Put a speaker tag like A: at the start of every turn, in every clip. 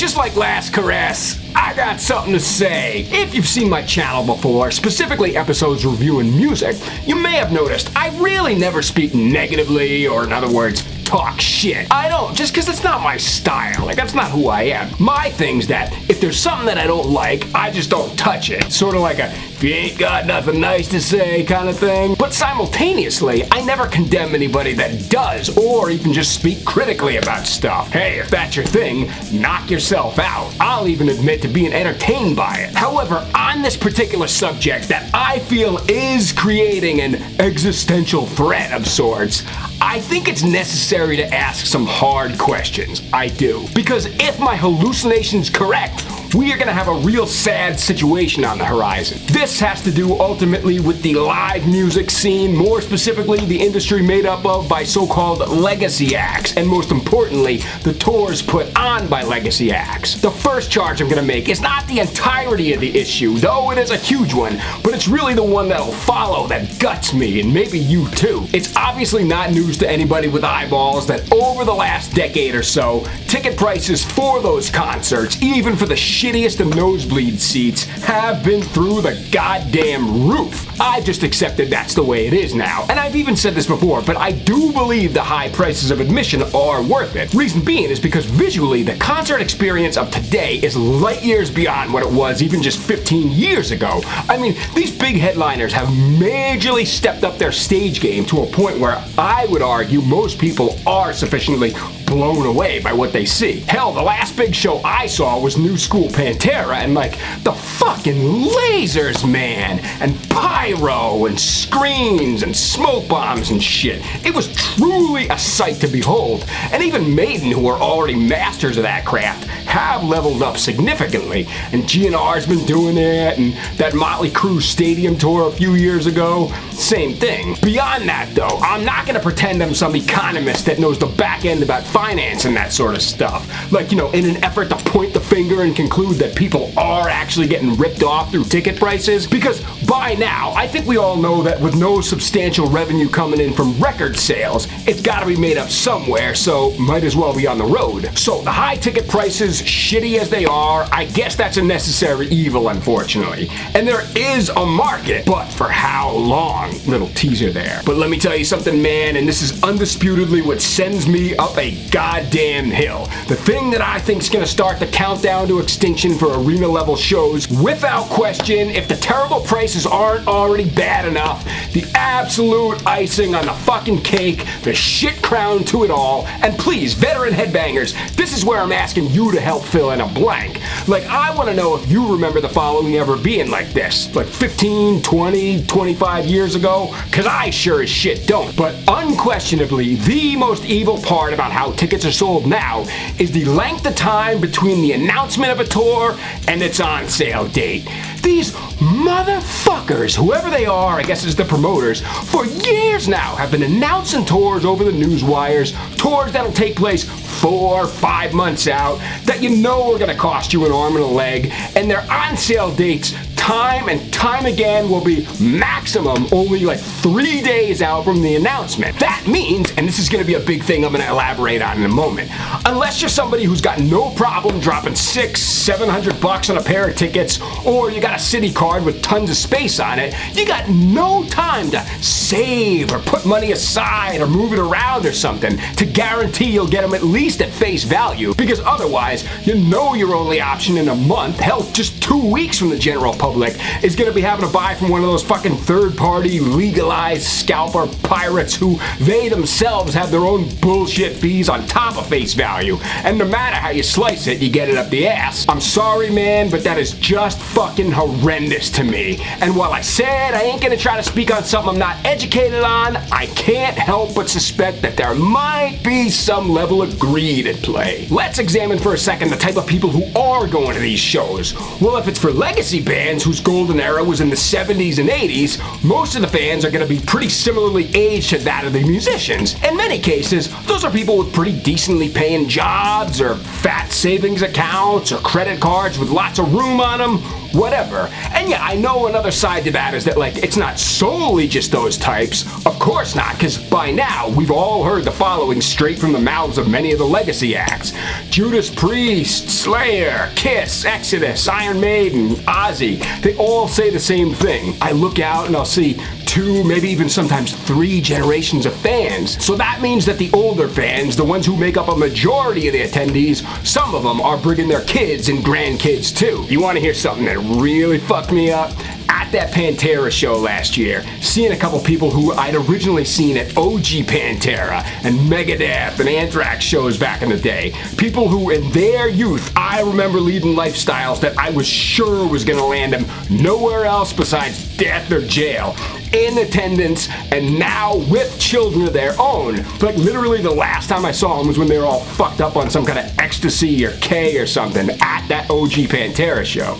A: just like last caress, I got something to say. If you've seen my channel before, specifically episodes reviewing music, you may have noticed I really never speak negatively, or in other words, talk shit. I don't, just because it's not my style. Like, that's not who I am. My thing's that if there's something that I don't like, I just don't touch it. Sort of like a, if you ain't got nothing nice to say kind of thing. But simultaneously, I never condemn anybody that does, or even just speak critically about stuff. Hey, if that's your thing, knock yourself out. I'll even admit to being entertained by it. However, on this particular subject that I feel is creating an existential threat of sorts, I think it's necessary to ask some hard questions. I do. Because if my hallucination's correct, we are gonna have a real sad situation on the horizon. This has to do ultimately with the live music scene, more specifically the industry made up of by so-called legacy acts, and most importantly, the tours put on by legacy acts. The first charge I'm gonna make is not the entirety of the issue, though it is a huge one, but it's really the one that'll follow that guts me, and maybe you too. It's obviously not news to anybody with eyeballs that over the last decade or so, ticket prices for those concerts, even for the shittiest of nosebleed seats, have been through the goddamn roof. I've just accepted that's the way it is now. And I've even said this before, but I do believe the high prices of admission are worth it. Reason being is because visually, the concert experience of today is light years beyond what it was even just 15 years ago. I mean, these big headliners have majorly stepped up their stage game to a point where I would argue most people are sufficiently blown away by what they see. Hell, the last big show I saw was New School Pantera, and like, the fucking lasers, man, and pyro, and screens, and smoke bombs and shit. It was truly a sight to behold, and even Maiden, who are already masters of that craft, have leveled up significantly, and GNR's been doing it, and that Motley CRUE stadium tour a few years ago, same thing. Beyond that though, I'm not gonna pretend I'm some economist that knows the back end about finance and that sort of stuff. Like, you know, in an effort to point the finger and conclude that people are actually getting ripped off through ticket prices. Because by now, I think we all know that with no substantial revenue coming in from record sales, it's gotta be made up somewhere, so might as well be on the road. So the high ticket prices, shitty as they are, I guess that's a necessary evil, unfortunately. And there is a market, but for how long? Little teaser there. But let me tell you something, man, and this is undisputedly what sends me up a goddamn hill. The thing that I think is gonna start the countdown to extinction for arena level shows, without question, if the terrible prices aren't already bad enough, the absolute icing on the fucking cake, the shit crown to it all, and please, veteran headbangers, this is where I'm asking you to help fill in a blank. Like, I wanna know if you remember the following ever being like this, like 15, 20, 25 years ago, cause I sure as shit don't. But unquestionably, the most evil part about how tickets are sold now is the length of time between the announcement of a tour and its on sale date. These motherfuckers, whoever they are, I guess it's the promoters, for years now have been announcing tours over the news wires, tours that'll take place 4 or 5 months out, that you know are gonna cost you an arm and a leg, and their on sale dates time and time again will be maximum only like 3 days out from the announcement. That means, and this is gonna be a big thing I'm gonna elaborate on in a moment, unless you're somebody who's got no problem dropping $600-700 on a pair of tickets, or you got a city card with tons of space on it, you got no time to save or put money aside or move it around or something to guarantee you'll get them at least at face value, because otherwise you know your only option in a month, hell, just 2 weeks from the general public, is gonna be having to buy from one of those fucking third-party legalized scalper pirates who they themselves have their own bullshit fees on top of face value, and no matter how you slice it, you get it up the ass. I'm sorry, man, but that is just fucking horrendous to me. And while I said I ain't gonna try to speak on something I'm not educated on, I can't help but suspect that there might be some level of greed at play. Let's examine for a second the type of people who are going to these shows. Well, if it's for legacy bands whose golden era was in the 70s and 80s, most of the fans are going to be pretty similarly aged to that of the musicians. In many cases, those are people with pretty decently paying jobs, or fat savings accounts, or credit cards with lots of room on them, whatever. And yeah, I know another side to that is that, like, it's not solely just those types. Of course not, because by now, we've all heard the following straight from the mouths of many of the legacy acts. Judas Priest, Slayer, Kiss, Exodus, Iron Maiden, OZZY, they all say the same thing. I look out and I'll see 2, maybe even sometimes 3 generations of fans. So that means that the older fans, the ones who make up a majority of the attendees, some of them are bringing their kids and grandkids too. You want to hear something that really fucked me up? At that Pantera show last year, seeing a couple people who I'd originally seen at OG Pantera and Megadeth and Anthrax shows back in the day. People who in their youth, I remember leading lifestyles that I was sure was gonna land them nowhere else besides death or jail. In attendance, and now with children of their own. Like literally the last time I saw them was when they were all fucked up on some kind of ecstasy or K or something at that OG Pantera show.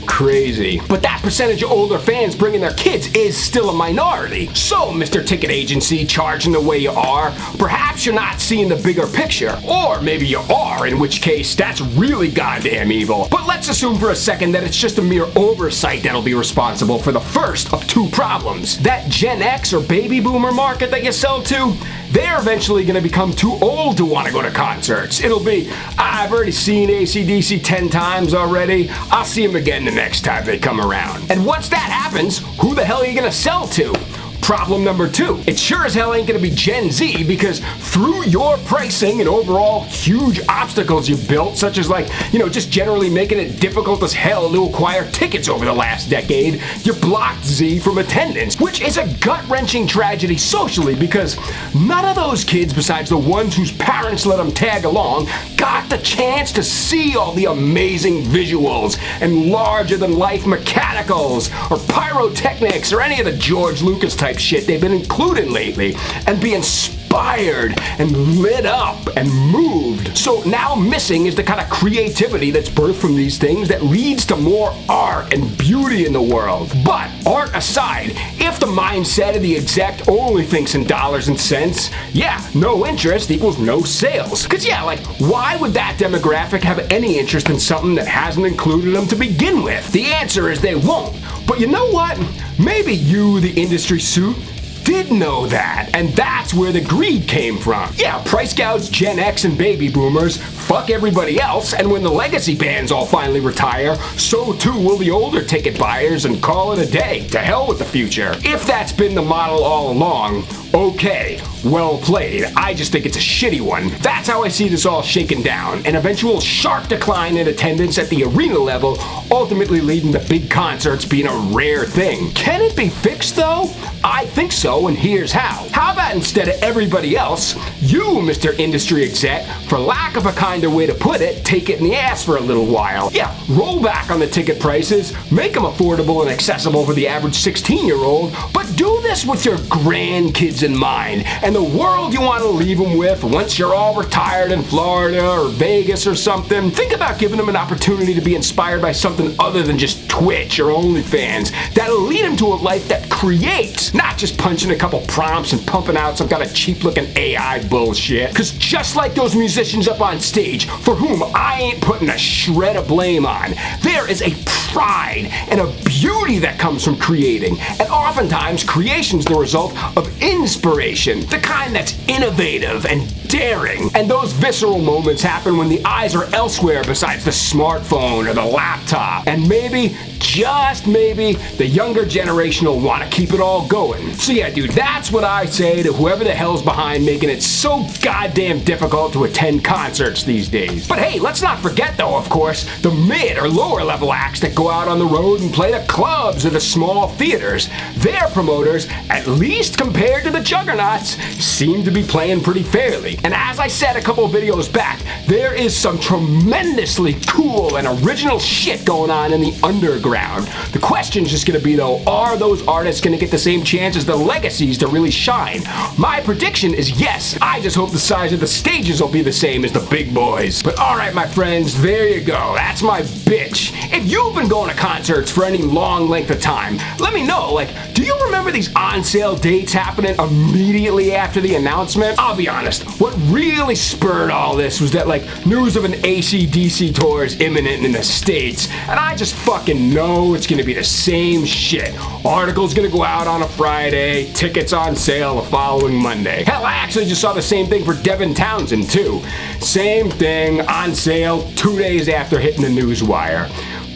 A: Crazy. But that percentage of older fans bringing their kids is still a minority. So, Mr. Ticket Agency charging the way you are, perhaps you're not seeing the bigger picture. Or maybe you are, in which case that's really goddamn evil. But let's assume for a second that it's just a mere oversight that'll be responsible for the first of 2 problems. That Gen X or baby boomer market that you sell to, they're eventually going to become too old to want to go to concerts. It'll be, I've already seen AC/DC 10 times already, I'll see them again the next time they come around. And once that happens, who the hell are you going to sell to? Problem number 2, it sure as hell ain't gonna be Gen Z, because through your pricing and overall huge obstacles you built, such as like, you know, just generally making it difficult as hell to acquire tickets over the last decade, you blocked Z from attendance, which is a gut-wrenching tragedy socially, because none of those kids, besides the ones whose parents let them tag along, got the chance to see all the amazing visuals and larger-than-life mechanicals or pyrotechnics or any of the George Lucas type shit they've been including lately, and be inspired and lit up and moved. So now missing is the kind of creativity that's birthed from these things that leads to more art and beauty in the world. But art aside, if the mindset of the exec only thinks in dollars and cents, yeah, no interest equals no sales. Cause yeah, like, why would that demographic have any interest in something that hasn't included them to begin with? The answer is they won't. But you know what? Maybe you, the industry suit, did know that, and that's where the greed came from. Yeah, price gouge Gen X and baby boomers, fuck everybody else, and when the legacy bands all finally retire, so too will the older ticket buyers, and call it a day. To hell with the future. If that's been the model all along, okay, well played. I just think it's a shitty one. That's how I see this all shaken down. An eventual sharp decline in attendance at the arena level, ultimately leading to big concerts being a rare thing. Can it be fixed though? I think so, and here's how. How about instead of everybody else, you, Mr. Industry Exec, for lack of a kinder way to put it, take it in the ass for a little while. Yeah, roll back on the ticket prices, make them affordable and accessible for the average 16-year-old, but do this with your grandkids in mind, and the world you want to leave them with once you're all retired in Florida or Vegas or something. Think about giving them an opportunity to be inspired by something other than just Twitch or OnlyFans that'll lead them to a life that creates, not just punching a couple prompts and pumping out some kind of cheap-looking AI bullshit. Because just like those musicians up on stage, for whom I ain't putting a shred of blame on, there is a pride and a beauty that comes from creating, and oftentimes creation's the result of inspiration, the kind that's innovative and daring. And those visceral moments happen when the eyes are elsewhere besides the smartphone or the laptop. And maybe, just maybe, the younger generation will want to keep it all going. So yeah, dude, that's what I say to whoever the hell's behind making it so goddamn difficult to attend concerts these days. But hey, let's not forget though, of course, the mid or lower level acts that go out on the road and play the clubs or the small theaters. Their promoters, at least compared to the juggernauts, seem to be playing pretty fairly. And as I said a couple of videos back, there is some tremendously cool and original shit going on in the underground. The question's just gonna be though, are those artists gonna get the same chance as the legacies to really shine? My prediction is yes. I just hope the size of the stages will be the same as the big boys. But alright my friends, there you go. That's my bitch. If you've been going to concerts for any long length of time, let me know, like, do you remember these on-sale dates happening immediately after the announcement? I'll be honest, what really spurred all this was that, like, news of an AC/DC tour is imminent in the States, and I just fucking know know it's gonna be the same shit. Article's gonna go out on a Friday, tickets on sale the following Monday. Hell, I actually just saw the same thing for Devin Townsend too. Same thing, on sale 2 days after hitting the newswire.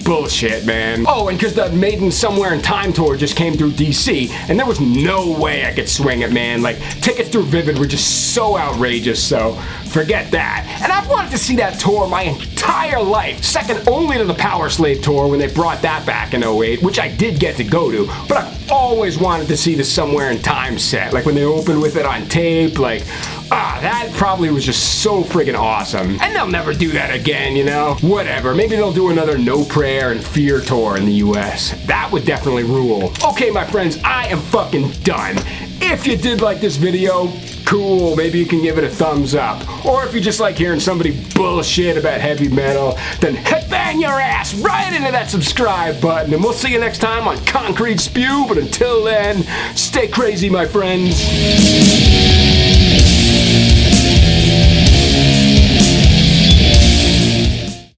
A: Bullshit, man. Oh, and because the Maiden Somewhere in Time tour just came through DC, and there was no way I could swing it, man. Like, tickets through Vivid were just so outrageous, so forget that. And I've wanted to see that tour my entire life, second only to the Power Slave tour when they brought that back in 08, which I did get to go to, but I've always wanted to see the Somewhere in Time set, like when they opened with it on tape, like, that probably was just so friggin' awesome. And they'll never do that again, you know? Whatever, maybe they'll do another No Prayer and Fear tour in the US. That would definitely rule. Okay, my friends, I am fucking done. If you did like this video, cool, maybe you can give it a thumbs up. Or if you just like hearing somebody bullshit about heavy metal, then headbang your ass right into that subscribe button, and we'll see you next time on Concrete Spew, but until then, stay crazy, my friends.